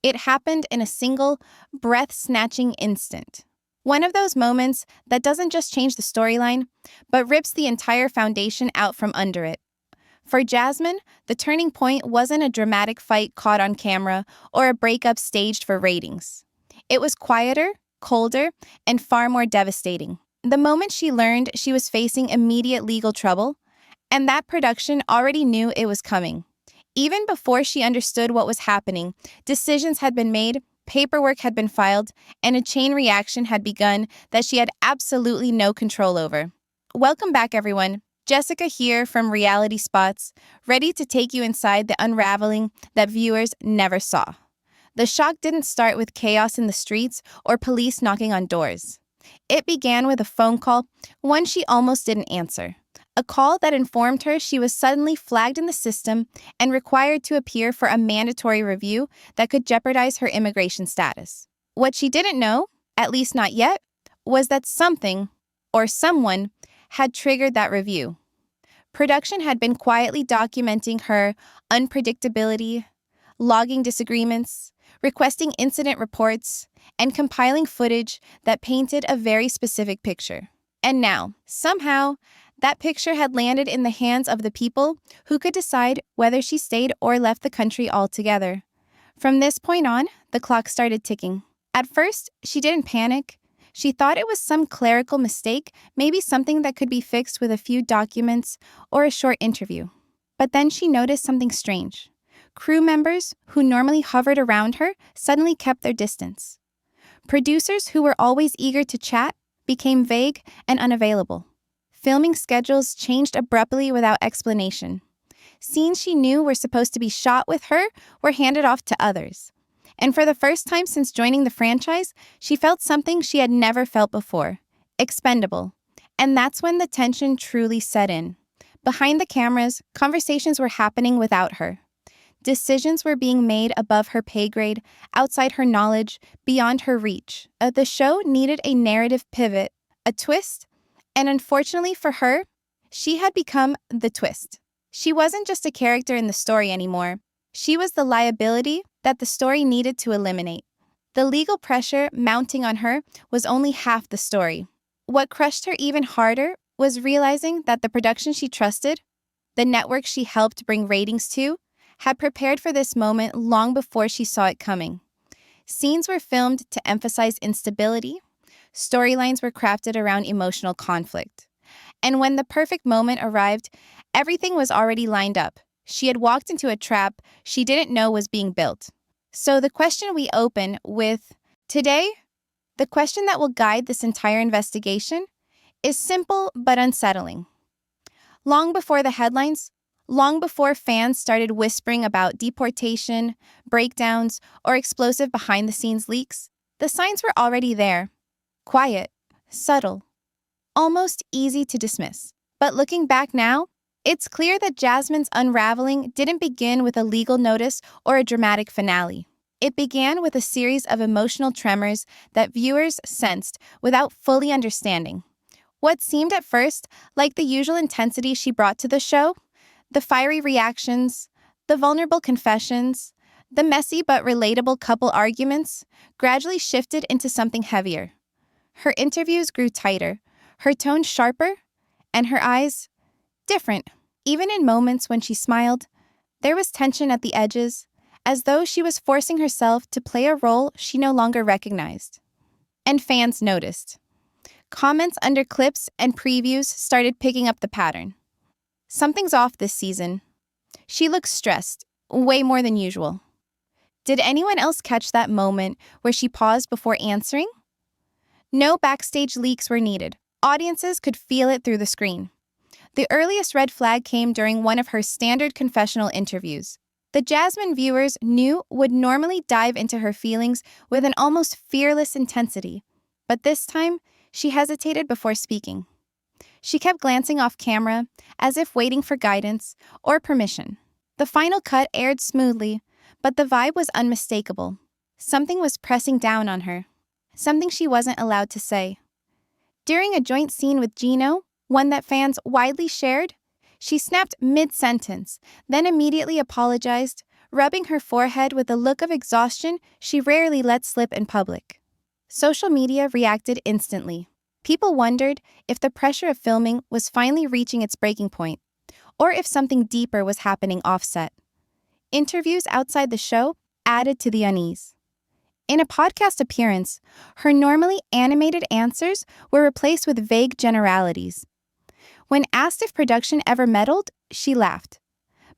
It happened in a single, breath-snatching instant. One of those moments that doesn't just change the storyline, but rips the entire foundation out from under it. For Jasmine, the turning point wasn't a dramatic fight caught on camera or a breakup staged for ratings. It was quieter, colder, and far more devastating. The moment she learned she was facing immediate legal trouble, and that production already knew it was coming. Even before she understood what was happening, decisions had been made, paperwork had been filed, and a chain reaction had begun that she had absolutely no control over. Welcome back, everyone. Jessica here from Reality Spots, ready to take you inside the unraveling that viewers never saw. The shock didn't start with chaos in the streets or police knocking on doors. It began with a phone call, one she almost didn't answer. A call that informed her she was suddenly flagged in the system and required to appear for a mandatory review that could jeopardize her immigration status. What she didn't know, at least not yet, was that something, or someone, had triggered that review. Production had been quietly documenting her unpredictability, logging disagreements, requesting incident reports, and compiling footage that painted a very specific picture. And now, somehow, that picture had landed in the hands of the people who could decide whether she stayed or left the country altogether. From this point on, the clock started ticking. At first, she didn't panic. She thought it was some clerical mistake, maybe something that could be fixed with a few documents or a short interview. But then she noticed something strange. Crew members who normally hovered around her suddenly kept their distance. Producers who were always eager to chat became vague and unavailable. Filming schedules changed abruptly without explanation. Scenes she knew were supposed to be shot with her were handed off to others. And for the first time since joining the franchise, she felt something she had never felt before: expendable. And that's when the tension truly set in. Behind the cameras, conversations were happening without her. Decisions were being made above her pay grade, outside her knowledge, beyond her reach. The show needed a narrative pivot, a twist, and unfortunately for her, she had become the twist. She wasn't just a character in the story anymore. She was the liability that the story needed to eliminate. The legal pressure mounting on her was only half the story. What crushed her even harder was realizing that the production she trusted, the network she helped bring ratings to, had prepared for this moment long before she saw it coming. Scenes were filmed to emphasize instability. Storylines were crafted around emotional conflict. And when the perfect moment arrived, everything was already lined up. She had walked into a trap she didn't know was being built. So the question we open with today, the question that will guide this entire investigation, is simple but unsettling. Long before the headlines, long before fans started whispering about deportation, breakdowns, or explosive behind-the-scenes leaks, the signs were already there. Quiet, subtle, almost easy to dismiss. But looking back now, it's clear that Jasmine's unraveling didn't begin with a legal notice or a dramatic finale. It began with a series of emotional tremors that viewers sensed without fully understanding. What seemed at first like the usual intensity she brought to the show, the fiery reactions, the vulnerable confessions, the messy but relatable couple arguments, gradually shifted into something heavier. Her interviews grew tighter, her tone sharper, and her eyes different. Even in moments when she smiled, there was tension at the edges, as though she was forcing herself to play a role she no longer recognized. And fans noticed. Comments under clips and previews started picking up the pattern. Something's off this season. She looks stressed, way more than usual. Did anyone else catch that moment where she paused before answering? No backstage leaks were needed. Audiences could feel it through the screen. The earliest red flag came during one of her standard confessional interviews. The Jasmine viewers knew would normally dive into her feelings with an almost fearless intensity, but this time, she hesitated before speaking. She kept glancing off camera, as if waiting for guidance or permission. The final cut aired smoothly, but the vibe was unmistakable. Something was pressing down on her, something she wasn't allowed to say. During a joint scene with Gino, one that fans widely shared, she snapped mid-sentence, then immediately apologized, rubbing her forehead with a look of exhaustion she rarely let slip in public. Social media reacted instantly. People wondered if the pressure of filming was finally reaching its breaking point, or if something deeper was happening offset. Interviews outside the show added to the unease. In a podcast appearance, her normally animated answers were replaced with vague generalities. When asked if production ever meddled, she laughed.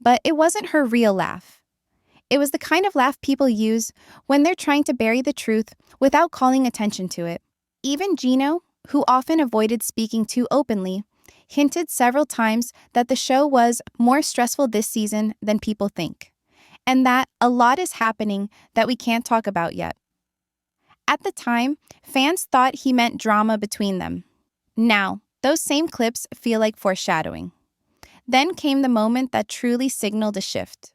But it wasn't her real laugh. It was the kind of laugh people use when they're trying to bury the truth without calling attention to it. Even Gino, who often avoided speaking too openly, hinted several times that the show was more stressful this season than people think, and that a lot is happening that we can't talk about yet. At the time, fans thought he meant drama between them. Now, those same clips feel like foreshadowing. Then came the moment that truly signaled a shift.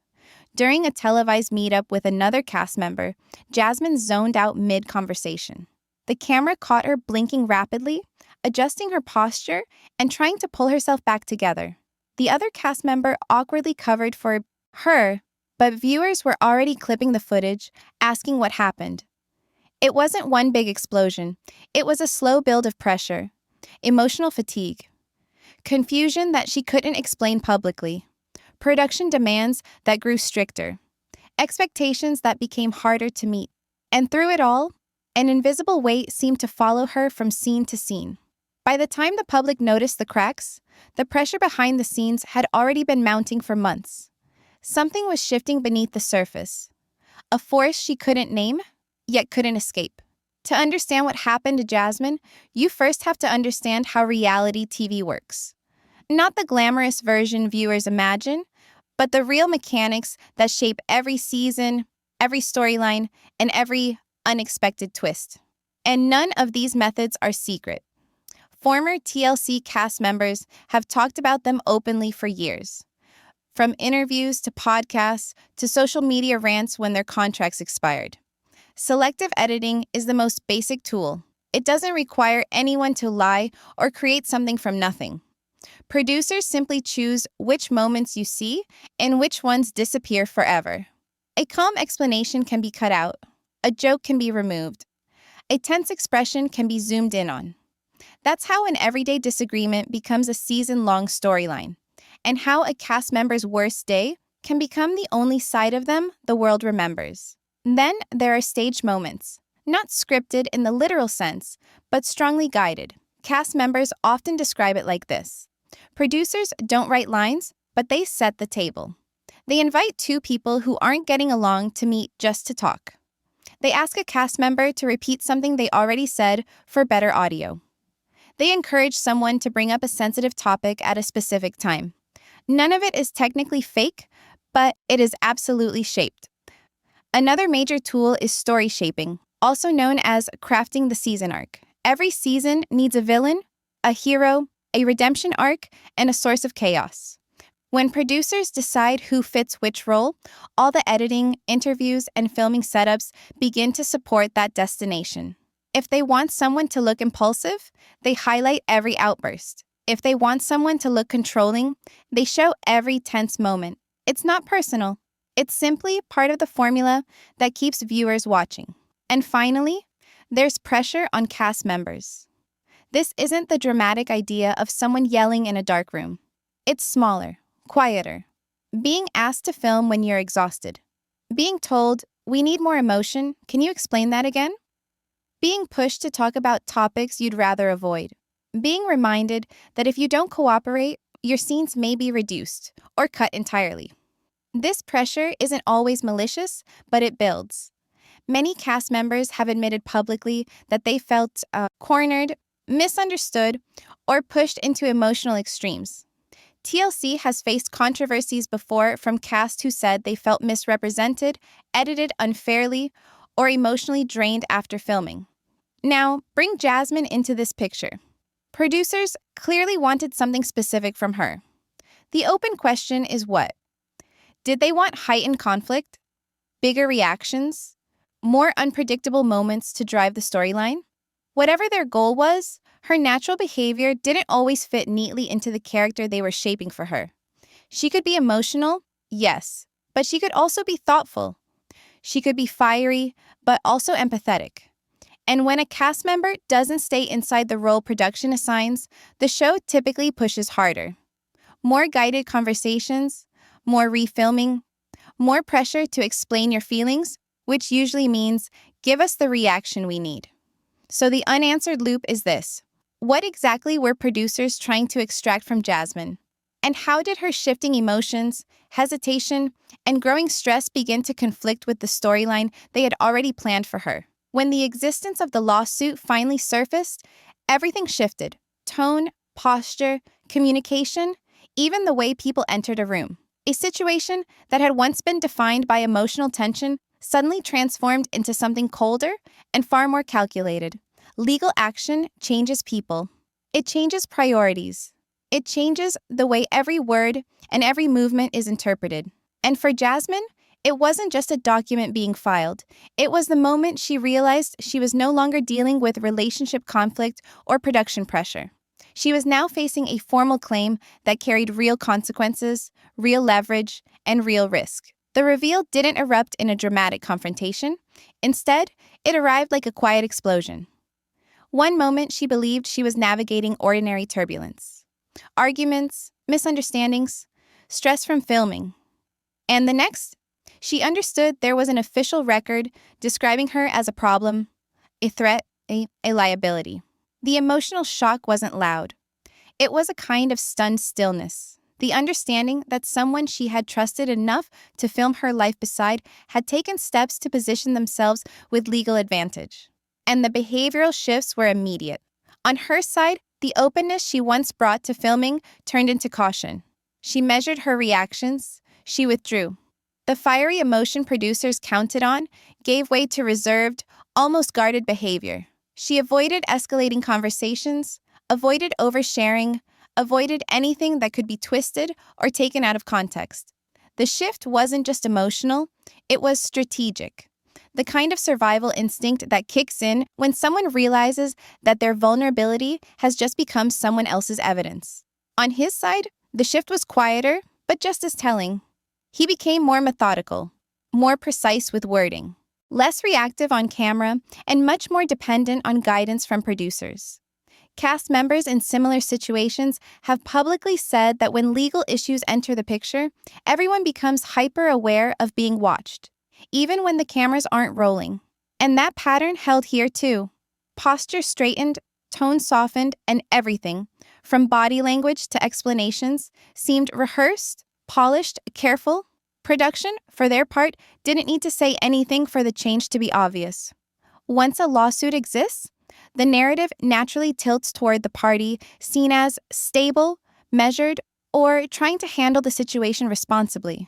During a televised meetup with another cast member, Jasmine zoned out mid-conversation. The camera caught her blinking rapidly, adjusting her posture, and trying to pull herself back together. The other cast member awkwardly covered for her, but viewers were already clipping the footage, asking what happened. It wasn't one big explosion. It was a slow build of pressure, emotional fatigue, confusion that she couldn't explain publicly, production demands that grew stricter, expectations that became harder to meet. And through it all, an invisible weight seemed to follow her from scene to scene. By the time the public noticed the cracks, the pressure behind the scenes had already been mounting for months. Something was shifting beneath the surface, a force she couldn't name, yet couldn't escape. To understand what happened to Jasmine, you first have to understand how reality TV works. Not the glamorous version viewers imagine, but the real mechanics that shape every season, every storyline, and every unexpected twist. And none of these methods are secret. Former TLC cast members have talked about them openly for years. From interviews to podcasts to social media rants when their contracts expired. Selective editing is the most basic tool. It doesn't require anyone to lie or create something from nothing. Producers simply choose which moments you see and which ones disappear forever. A calm explanation can be cut out. A joke can be removed. A tense expression can be zoomed in on. That's how an everyday disagreement becomes a season-long storyline, and how a cast member's worst day can become the only side of them the world remembers. Then there are staged moments, not scripted in the literal sense, but strongly guided. Cast members often describe it like this. Producers don't write lines, but they set the table. They invite two people who aren't getting along to meet just to talk. They ask a cast member to repeat something they already said for better audio. They encourage someone to bring up a sensitive topic at a specific time. None of it is technically fake, but it is absolutely shaped. Another major tool is story shaping, also known as crafting the season arc. Every season needs a villain, a hero, a redemption arc, and a source of chaos. When producers decide who fits which role, all the editing, interviews, and filming setups begin to support that destination. If they want someone to look impulsive, they highlight every outburst. If they want someone to look controlling, they show every tense moment. It's not personal. It's simply part of the formula that keeps viewers watching. And finally, there's pressure on cast members. This isn't the dramatic idea of someone yelling in a dark room. It's smaller, quieter. Being asked to film when you're exhausted. Being told, "We need more emotion, can you explain that again?" Being pushed to talk about topics you'd rather avoid. Being reminded that if you don't cooperate, your scenes may be reduced or cut entirely. This pressure isn't always malicious, but it builds. Many cast members have admitted publicly that they felt cornered, misunderstood, or pushed into emotional extremes. TLC has faced controversies before from cast who said they felt misrepresented, edited unfairly, or emotionally drained after filming. Now, bring Jasmine into this picture. Producers clearly wanted something specific from her. The open question is what? Did they want heightened conflict, bigger reactions, more unpredictable moments to drive the storyline? Whatever their goal was, her natural behavior didn't always fit neatly into the character they were shaping for her. She could be emotional, yes, But she could also be thoughtful. She could be fiery, but also empathetic. And when a cast member doesn't stay inside the role production assigns, the show typically pushes harder. More guided conversations, more refilming, more pressure to explain your feelings, which usually means give us the reaction we need. So the unanswered loop is this. What exactly were producers trying to extract from Jasmine? And how did her shifting emotions, hesitation, and growing stress begin to conflict with the storyline they had already planned for her? When the existence of the lawsuit finally surfaced, everything shifted. Tone, posture, communication, even the way people entered a room. A situation that had once been defined by emotional tension suddenly transformed into something colder and far more calculated. Legal action changes people. It changes priorities. It changes the way every word and every movement is interpreted. And for Jasmine, it wasn't just a document being filed. It was the moment she realized she was no longer dealing with relationship conflict or production pressure. She was now facing a formal claim that carried real consequences, real leverage, and real risk. The reveal didn't erupt in a dramatic confrontation. Instead, it arrived like a quiet explosion. One moment, she believed she was navigating ordinary turbulence. Arguments, misunderstandings, stress from filming. And the next, she understood there was an official record describing her as a problem, a threat, a liability. The emotional shock wasn't loud. It was a kind of stunned stillness. The understanding that someone she had trusted enough to film her life beside had taken steps to position themselves with legal advantage. And the behavioral shifts were immediate. On her side, the openness she once brought to filming turned into caution. She measured her reactions. She withdrew. The fiery emotion producers counted on gave way to reserved, almost guarded behavior. She avoided escalating conversations, avoided oversharing, avoided anything that could be twisted or taken out of context. The shift wasn't just emotional, it was strategic. The kind of survival instinct that kicks in when someone realizes that their vulnerability has just become someone else's evidence. On his side, the shift was quieter, but just as telling. He became more methodical, more precise with wording, less reactive on camera, and much more dependent on guidance from producers. Cast members in similar situations have publicly said that when legal issues enter the picture, everyone becomes hyper-aware of being watched, even when the cameras aren't rolling. And that pattern held here too. Posture straightened, tone softened, and everything, from body language to explanations, seemed rehearsed, polished, careful. Production, for their part, didn't need to say anything for the change to be obvious. Once a lawsuit exists, the narrative naturally tilts toward the party seen as stable, measured, or trying to handle the situation responsibly.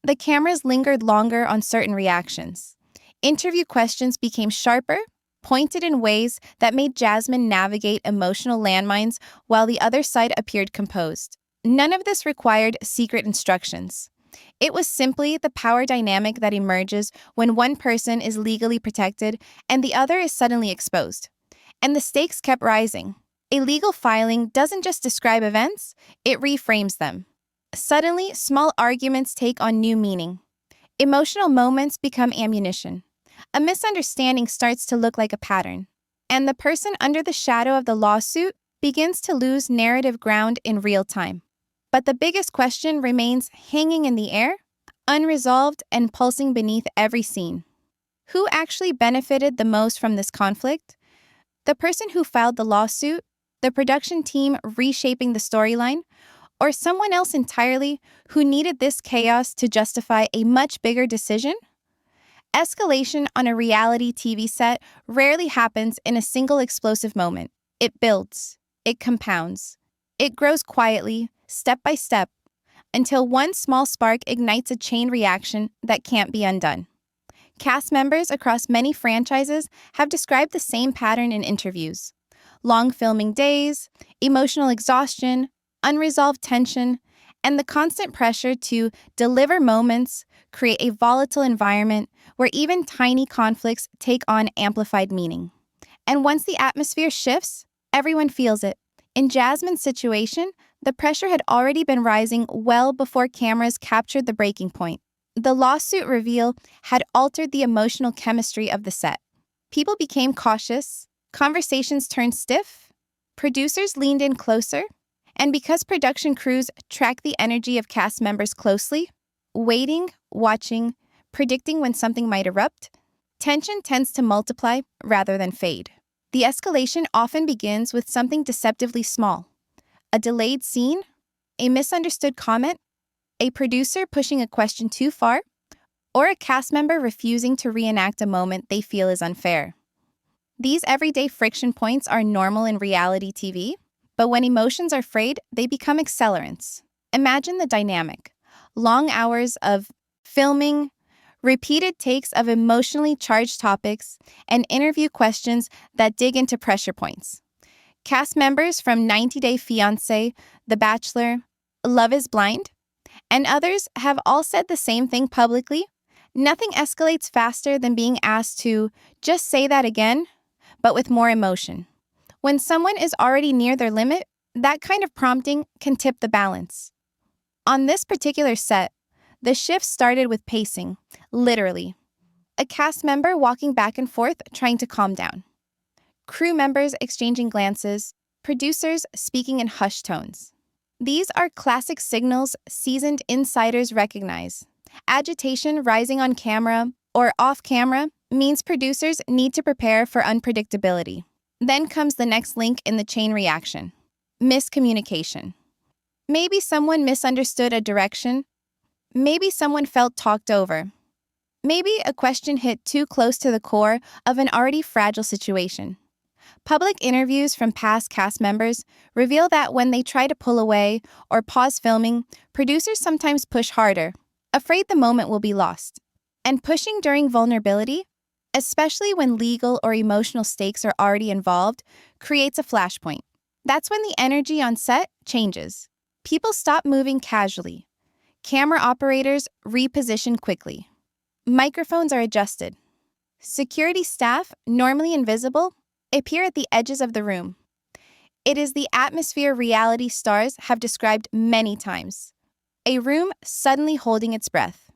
The cameras lingered longer on certain reactions. Interview questions became sharper, pointed in ways that made Jasmine navigate emotional landmines while the other side appeared composed. None of this required secret instructions. It was simply the power dynamic that emerges when one person is legally protected and the other is suddenly exposed. And the stakes kept rising. A legal filing doesn't just describe events, it reframes them. Suddenly, small arguments take on new meaning. Emotional moments become ammunition. A misunderstanding starts to look like a pattern. And the person under the shadow of the lawsuit begins to lose narrative ground in real time. But the biggest question remains hanging in the air, unresolved and pulsing beneath every scene. Who actually benefited the most from this conflict? The person who filed the lawsuit, the production team reshaping the storyline, or someone else entirely who needed this chaos to justify a much bigger decision? Escalation on a reality TV set rarely happens in a single explosive moment. It builds, it compounds, it grows quietly, step by step, until one small spark ignites a chain reaction that can't be undone. Cast members across many franchises have described the same pattern in interviews. Long filming days, emotional exhaustion, unresolved tension, and the constant pressure to deliver moments create a volatile environment where even tiny conflicts take on amplified meaning. And once the atmosphere shifts, everyone feels it. In Jasmine's situation, the pressure had already been rising well before cameras captured the breaking point. The lawsuit reveal had altered the emotional chemistry of the set. People became cautious, conversations turned stiff, producers leaned in closer, and because production crews track the energy of cast members closely, waiting, watching, predicting when something might erupt, tension tends to multiply rather than fade. The escalation often begins with something deceptively small: a delayed scene, a misunderstood comment, a producer pushing a question too far, or a cast member refusing to reenact a moment they feel is unfair. These everyday friction points are normal in reality TV, but when emotions are frayed, they become accelerants. Imagine the dynamic: long hours of filming, repeated takes of emotionally charged topics, and interview questions that dig into pressure points. Cast members from 90 Day Fiance, The Bachelor, Love is Blind, and others have all said the same thing publicly. Nothing escalates faster than being asked to just say that again, but with more emotion. When someone is already near their limit, that kind of prompting can tip the balance. On this particular set, the shift started with pacing, literally. A cast member walking back and forth trying to calm down. Crew members exchanging glances, producers speaking in hushed tones. These are classic signals seasoned insiders recognize. Agitation rising on camera or off camera means producers need to prepare for unpredictability. Then comes the next link in the chain reaction: miscommunication. Maybe someone misunderstood a direction. Maybe someone felt talked over. Maybe a question hit too close to the core of an already fragile situation. Public interviews from past cast members reveal that when they try to pull away or pause filming, producers sometimes push harder, afraid the moment will be lost. And pushing during vulnerability, especially when legal or emotional stakes are already involved, creates a flashpoint. That's when the energy on set changes. People stop moving casually. Camera operators reposition quickly. Microphones are adjusted. Security staff, normally invisible, appear at the edges of the room. It is the atmosphere reality stars have described many times: a room suddenly holding its breath.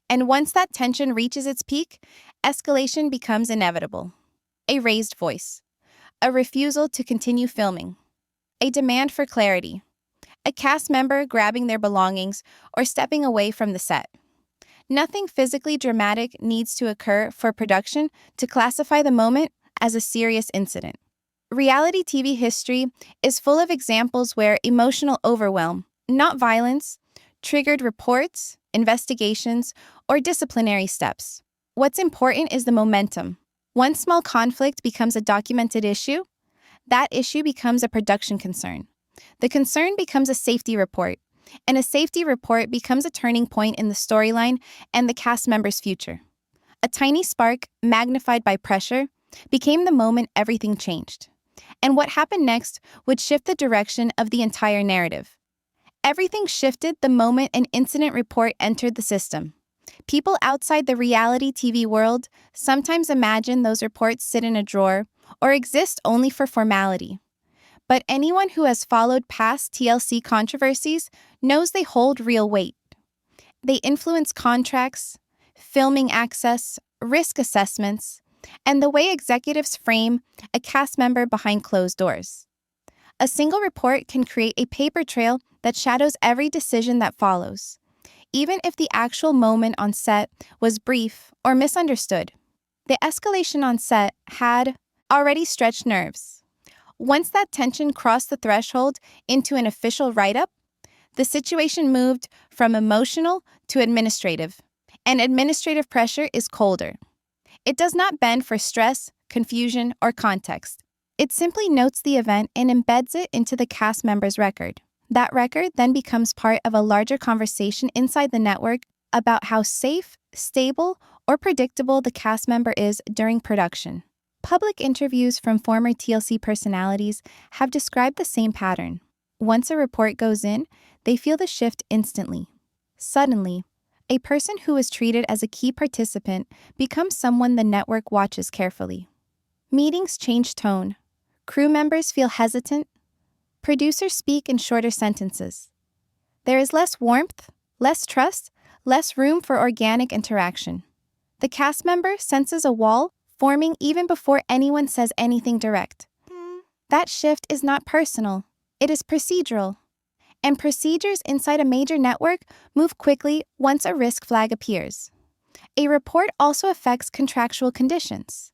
And once that tension reaches its peak, escalation becomes inevitable. A raised voice, a refusal to continue filming, a demand for clarity, a cast member grabbing their belongings or stepping away from the set. Nothing physically dramatic needs to occur for production to classify the moment as a serious incident. Reality TV history is full of examples where emotional overwhelm, not violence, triggered reports, investigations, or disciplinary steps. What's important is the momentum. One small conflict becomes a documented issue. That issue becomes a production concern. The concern becomes a safety report, and a safety report becomes a turning point in the storyline and the cast member's future. A tiny spark, magnified by pressure, became the moment everything changed. And what happened next would shift the direction of the entire narrative. Everything shifted the moment an incident report entered the system. People outside the reality TV world sometimes imagine those reports sit in a drawer or exist only for formality. But anyone who has followed past TLC controversies knows they hold real weight. They influence contracts, filming access, risk assessments, and the way executives frame a cast member behind closed doors. A single report can create a paper trail that shadows every decision that follows, even if the actual moment on set was brief or misunderstood. The escalation on set had already stretched nerves. Once that tension crossed the threshold into an official write-up, the situation moved from emotional to administrative, and administrative pressure is colder. It does not bend for stress, confusion, or context. It simply notes the event and embeds it into the cast member's record. That record then becomes part of a larger conversation inside the network about how safe, stable, or predictable the cast member is during production. Public interviews from former TLC personalities have described the same pattern. Once a report goes in, they feel the shift instantly. Suddenly, a person who was treated as a key participant becomes someone the network watches carefully. Meetings change tone. Crew members feel hesitant. Producers speak in shorter sentences. There is less warmth, less trust, less room for organic interaction. The cast member senses a wall forming even before anyone says anything direct. That shift is not personal, it is procedural. And procedures inside a major network move quickly once a risk flag appears. A report also affects contractual conditions.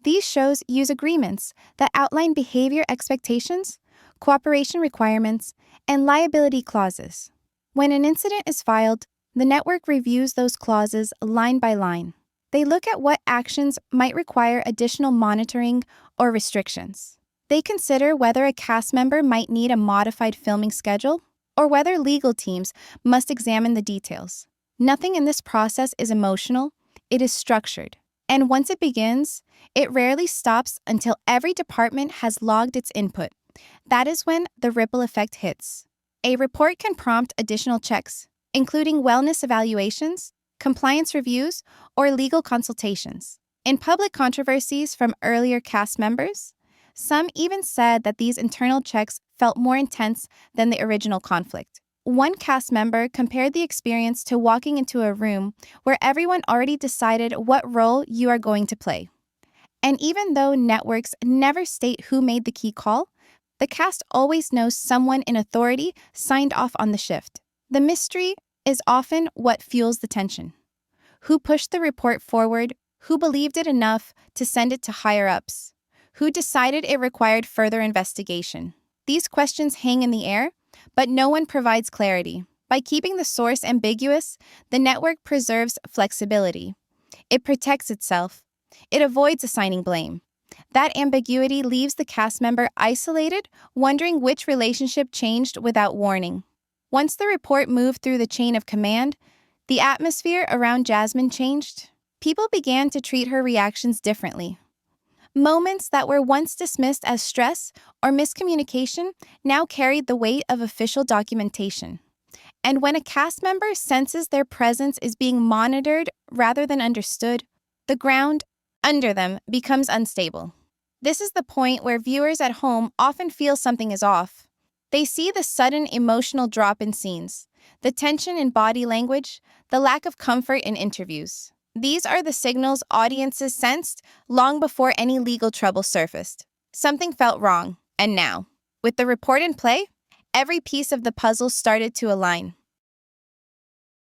These shows use agreements that outline behavior expectations, cooperation requirements, and liability clauses. When an incident is filed, the network reviews those clauses line by line. They look at what actions might require additional monitoring or restrictions. They consider whether a cast member might need a modified filming schedule or whether legal teams must examine the details. Nothing in this process is emotional, it is structured. And once it begins, it rarely stops until every department has logged its input. That is when the ripple effect hits. A report can prompt additional checks, including wellness evaluations, compliance reviews, or legal consultations. In public controversies from earlier cast members, some even said that these internal checks felt more intense than the original conflict. One cast member compared the experience to walking into a room where everyone already decided what role you are going to play. And even though networks never state who made the key call, the cast always knows someone in authority signed off on the shift. The mystery is often what fuels the tension. Who pushed the report forward? Who believed it enough to send it to higher-ups? Who decided it required further investigation? These questions hang in the air, but no one provides clarity. By keeping the source ambiguous, the network preserves flexibility. It protects itself. It avoids assigning blame. That ambiguity leaves the cast member isolated, wondering which relationship changed without warning. Once the report moved through the chain of command, the atmosphere around Jasmine changed. People began to treat her reactions differently. Moments that were once dismissed as stress or miscommunication now carried the weight of official documentation. And when a cast member senses their presence is being monitored rather than understood, the ground under them becomes unstable. This is the point where viewers at home often feel something is off. They see the sudden emotional drop in scenes, the tension in body language, the lack of comfort in interviews. These are the signals audiences sensed long before any legal trouble surfaced. Something felt wrong, and now, with the report in play, every piece of the puzzle started to align.